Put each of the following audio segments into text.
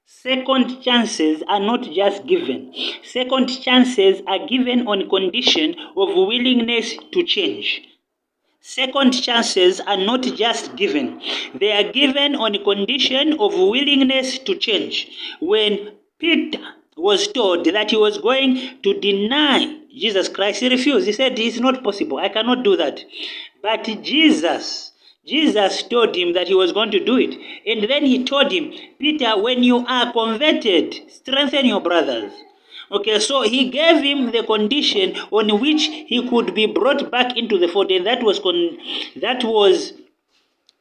Second chances are not just given. Second chances are given on condition of willingness to change. Second chances are not just given. They are given on condition of willingness to change. When Peter was told that he was going to deny Jesus Christ, he refused. He said, "It's not possible. I cannot do that." But Jesus told him that he was going to do it. And then he told him, "Peter, when you are converted, strengthen your brothers." Okay, so he gave him the condition on which he could be brought back into the fold, and that was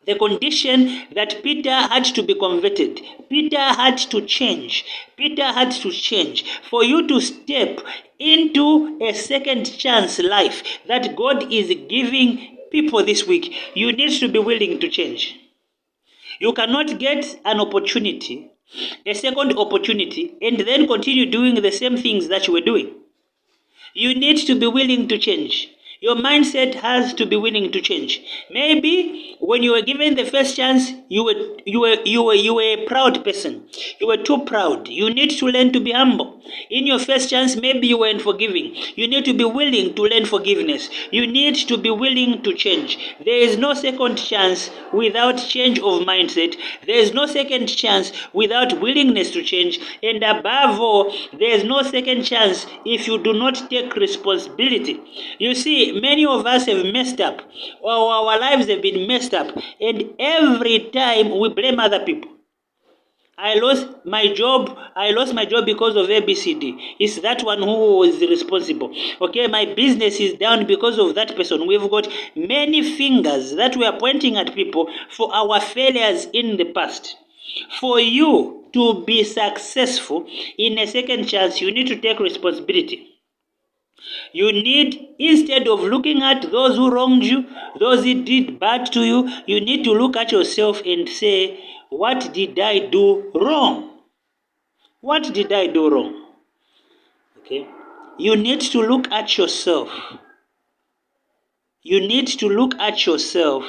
the condition that Peter had to be converted. Peter had to change. Peter had to change. For you to step into a second chance life that God is giving people this week, you need to be willing to change. You cannot get an opportunity, a second opportunity, and then continue doing the same things that you were doing. You need to be willing to change. Your mindset has to be willing to change. Maybe when you were given the first chance, you were a proud person. You were too proud. You need to learn to be humble. In your first chance, maybe you weren't forgiving. You need to be willing to learn forgiveness. You need to be willing to change. There is no second chance without change of mindset. There is no second chance without willingness to change. And above all, there is no second chance if you do not take responsibility. You see, many of us have messed up. Our lives have been messed up. And every time we blame other people. I lost my job because of ABCD. It's that one who was responsible. Okay, my business is down because of that person. We've got many fingers that we are pointing at people for our failures in the past. For you to be successful in a second chance, you need to take responsibility. You need, instead of looking at those who wronged you, those who did bad to you, you need to look at yourself and say, what did I do wrong? What did I do wrong? Okay. You need to look at yourself. You need to look at yourself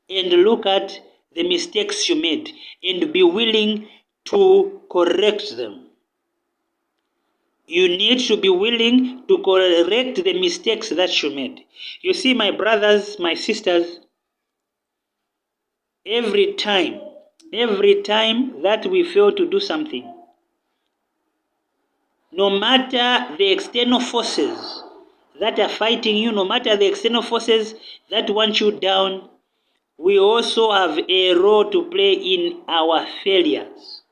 and look at the mistakes you made and be willing to correct them. You need to be willing to correct the mistakes that you made. You see, my brothers, my sisters, every time that we fail to do something, no matter the external forces that are fighting you, no matter the external forces that want you down, we also have a role to play in our failures.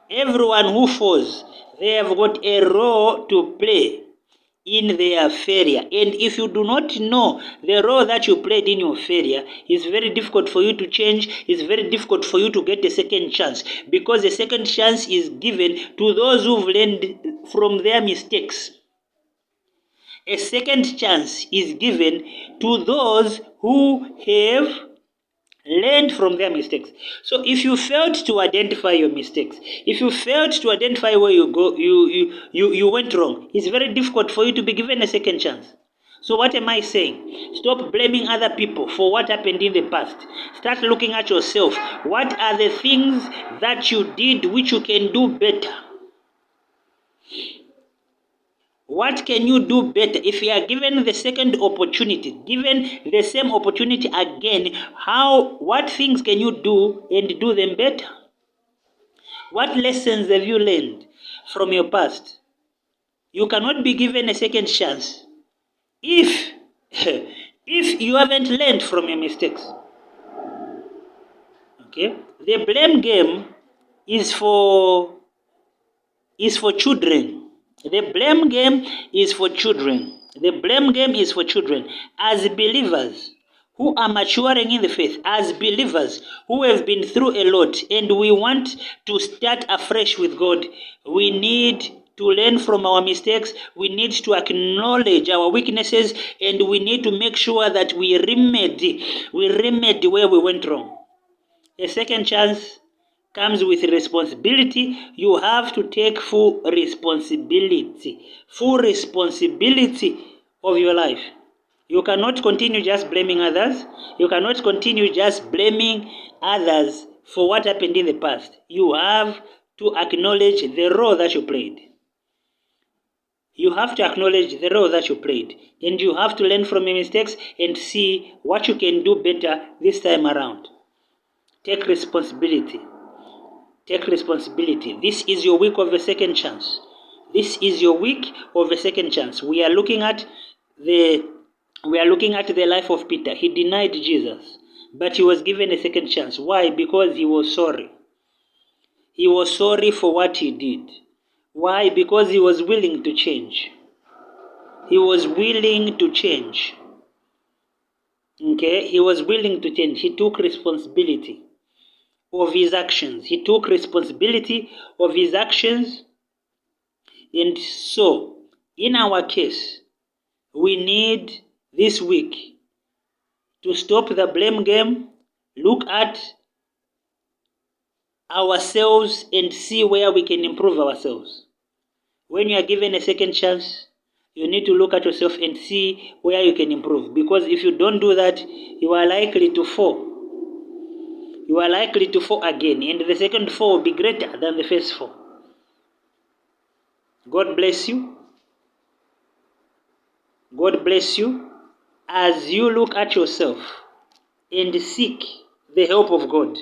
Everyone who falls, they have got a role to play in their failure. And if you do not know the role that you played in your failure, it's very difficult for you to change. It's very difficult for you to get a second chance, because a second chance is given to those who've learned from their mistakes. A second chance is given to those who have learned from their mistakes. So if you failed to identify your mistakes, if you failed to identify where you went wrong, it's very difficult for you to be given a second chance. So what am I saying? Stop blaming other people for what happened in the past. Start looking at yourself. What are the things that you did which you can do better? What can you do better? If you are given the second opportunity, given the same opportunity again, what things can you do and do them better? What lessons have you learned from your past? You cannot be given a second chance if you haven't learned from your mistakes. Okay? The blame game is for children. The blame game is for children. The blame game is for children. As believers who are maturing in the faith, as believers who have been through a lot, and we want to start afresh with God, we need to learn from our mistakes. We need to acknowledge our weaknesses, and we need to make sure that we remedy where we went wrong. A second chance comes with responsibility. You have to take full responsibility of your life. You cannot continue just blaming others. You cannot continue just blaming others for what happened in the past. You have to acknowledge the role that you played. You have to acknowledge the role that you played, and you have to learn from your mistakes and see what you can do better this time around. Take responsibility. Take responsibility. This is your week of a second chance. This is your week of a second chance. We are looking at the life of Peter. He denied Jesus, but he was given a second chance. Why? Because he was sorry. He was sorry for what he did. Why? Because he was willing to change. He was willing to change. Okay? He was willing to change. He took responsibility of his actions. He took responsibility of his actions. And so, in our case, we need this week to stop the blame game, look at ourselves and see where we can improve ourselves. When you are given a second chance, you need to look at yourself and see where you can improve. Because if you don't do that, you are likely to fall. You are likely to fall again, and the second fall will be greater than the first fall. God bless you. God bless you as you look at yourself and seek the help of God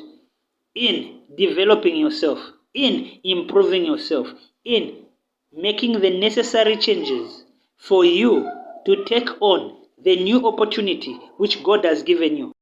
in developing yourself, in improving yourself, in making the necessary changes for you to take on the new opportunity which God has given you.